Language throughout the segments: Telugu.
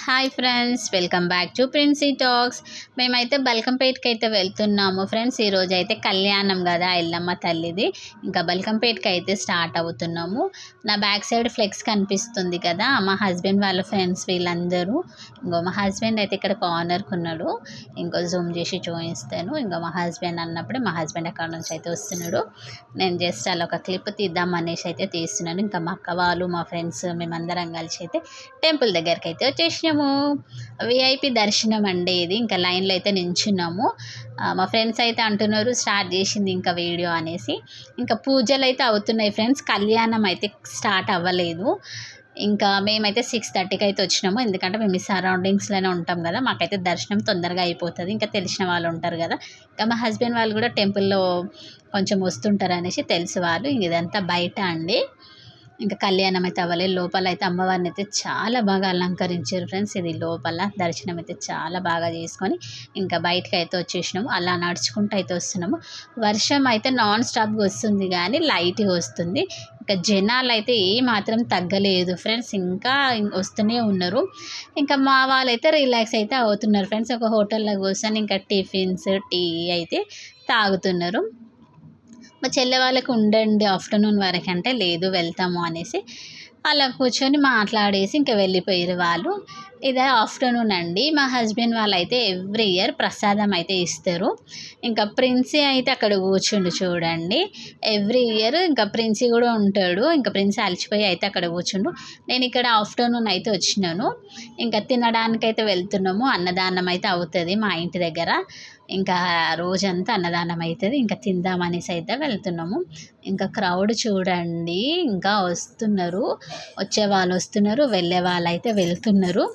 Hi friends, welcome back to Princy talks. మేమైతే బల్కంపేట్కి అయితే వెళ్తున్నాము ఫ్రెండ్స్. ఈరోజు అయితే కళ్యాణం కదా, ఎల్లమ్మ తల్లిది. ఇంకా బల్కంపేట్కి అయితే స్టార్ట్ అవుతున్నాము. నా బ్యాక్ సైడ్ ఫ్లెక్స్ కనిపిస్తుంది కదా, మా హస్బెండ్ వాళ్ళ ఫ్రెండ్స్ వీళ్ళందరూ. ఇంకో మా హస్బెండ్ అయితే ఇక్కడ కార్నర్కి ఉన్నాడు. ఇంకో జూమ్ చేసి చూపిస్తాను. ఇంకా మా హస్బెండ్ అన్నప్పుడే మా హస్బెండ్ అక్కడ నుంచి అయితే వస్తున్నాడు. నేను జస్ట్ అలా ఒక క్లిప్ తీద్దాం అనేసి అయితే తీస్తున్నాను. ఇంకా మా అక్క వాళ్ళు, మా ఫ్రెండ్స్, మేమందరం కలిసి అయితే టెంపుల్ దగ్గరికి అయితే వచ్చేసినాము. విఐపి దర్శనం అండి ఇది. ఇంకా లైన్లో అయితే నించున్నాము. మా ఫ్రెండ్స్ అయితే అంటున్నారు స్టార్ట్ చేసింది ఇంకా వీడియో అనేసి. ఇంకా పూజలు అయితే అవుతున్నాయి ఫ్రెండ్స్, కళ్యాణం అయితే స్టార్ట్ అవ్వలేదు. ఇంకా మేమైతే 6:30కి అయితే వచ్చినాము. ఎందుకంటే మేము ఈ సరౌండింగ్స్లోనే ఉంటాం కదా, మాకైతే దర్శనం తొందరగా అయిపోతుంది. ఇంకా తెలిసిన వాళ్ళు ఉంటారు కదా, ఇంకా మా హస్బెండ్ వాళ్ళు కూడా టెంపుల్లో కొంచెం వస్తుంటారు అనేసి తెలుసు వాళ్ళు. ఇంక ఇదంతా బయట అండి. ఇంకా కళ్యాణం అయితే అవ్వలేదు. లోపల అయితే అమ్మవారిని అయితే చాలా బాగా అలంకరించారు ఫ్రెండ్స్. ఇది లోపల దర్శనం అయితే చాలా బాగా చేసుకొని ఇంకా బయటకు అయితే వచ్చేసినాము. అలా నడుచుకుంటూ అయితే వస్తున్నాము. వర్షం అయితే నాన్ స్టాప్గా వస్తుంది కానీ లైట్గా వస్తుంది. ఇంకా జనాలు అయితే మాత్రం తగ్గలేదు ఫ్రెండ్స్, ఇంకా వస్తూనే ఉన్నారు. ఇంకా మా వాళ్ళైతే రిలాక్స్ అయితే అవుతున్నారు ఫ్రెండ్స్. ఒక హోటల్లో కూర్చొని ఇంకా టిఫిన్స్, టీ అయితే తాగుతున్నారు. మా చెల్లె వాళ్ళకి ఉండండి ఆఫ్టర్నూన్ వరకు అంటే లేదు వెళ్తాము అనేసి అలా కూర్చొని మాట్లాడేసి ఇంకా వెళ్ళిపోయారు వాళ్ళు. ఇదే ఆఫ్టర్నూన్ అండి. మా హస్బెండ్ వాళ్ళు అయితే ఎవ్రీ ఇయర్ ప్రసాదం అయితే ఇస్తారు. ఇంకా ప్రిన్సీ అయితే అక్కడ కూర్చుండు చూడండి. ఎవ్రీ ఇయర్ ఇంకా ప్రిన్సీ కూడా ఉంటాడు. ఇంకా ప్రిన్సీ అలసిపోయి అయితే అక్కడ కూర్చుండు. నేను ఇక్కడ ఆఫ్టర్నూన్ అయితే వచ్చినాను. ఇంకా తినడానికైతే వెళ్తున్నాము. అన్నదానం అయితే అవుతుంది మా ఇంటి దగ్గర. ఇంకా రోజంతా అన్నదానం అవుతుంది. ఇంకా తిందామనేసి అయితే వెళ్తున్నాము. ఇంకా క్రౌడ్ చూడండి, ఇంకా వస్తున్నారు. వచ్చే వాళ్ళు వస్తున్నారు, వెళ్ళే వాళ్ళు అయితే వెళ్తున్నారు.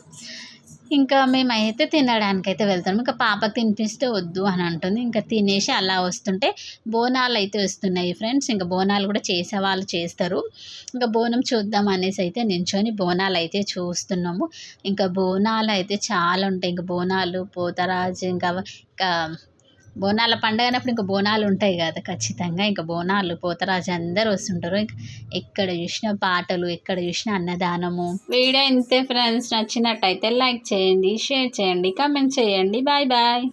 ఇంకా మేమైతే తినడానికైతే వెళ్తాము. ఇంకా పాపకు తినిపిస్తే వద్దు అని అంటుంది. ఇంకా తినేసి అలా వస్తుంటే బోనాలు అయితే వస్తున్నాయి ఫ్రెండ్స్. ఇంకా బోనాలు కూడా చేసేవాళ్ళు చేస్తారు. ఇంకా బోనం చూద్దాం అనేసి అయితే నించొని బోనాలు అయితే చూస్తున్నాము. ఇంకా బోనాలు అయితే చాలా ఉంటాయి. ఇంకా బోనాలు, పోతరాజు, ఇంకా బోనాల పండుగ అన్నప్పుడు ఇంకా బోనాలు ఉంటాయి కదా ఖచ్చితంగా. ఇంకా బోనాలు, పోతరాజు అందరూ వస్తుంటారు. ఇంకా ఎక్కడ చూసినా పాటలు, ఎక్కడ చూసినా అన్నదానము. వీడియో ఇంతే ఫ్రెండ్స్. నచ్చినట్టయితే లైక్ చేయండి, షేర్ చేయండి, కామెంట్ చేయండి. Bye bye.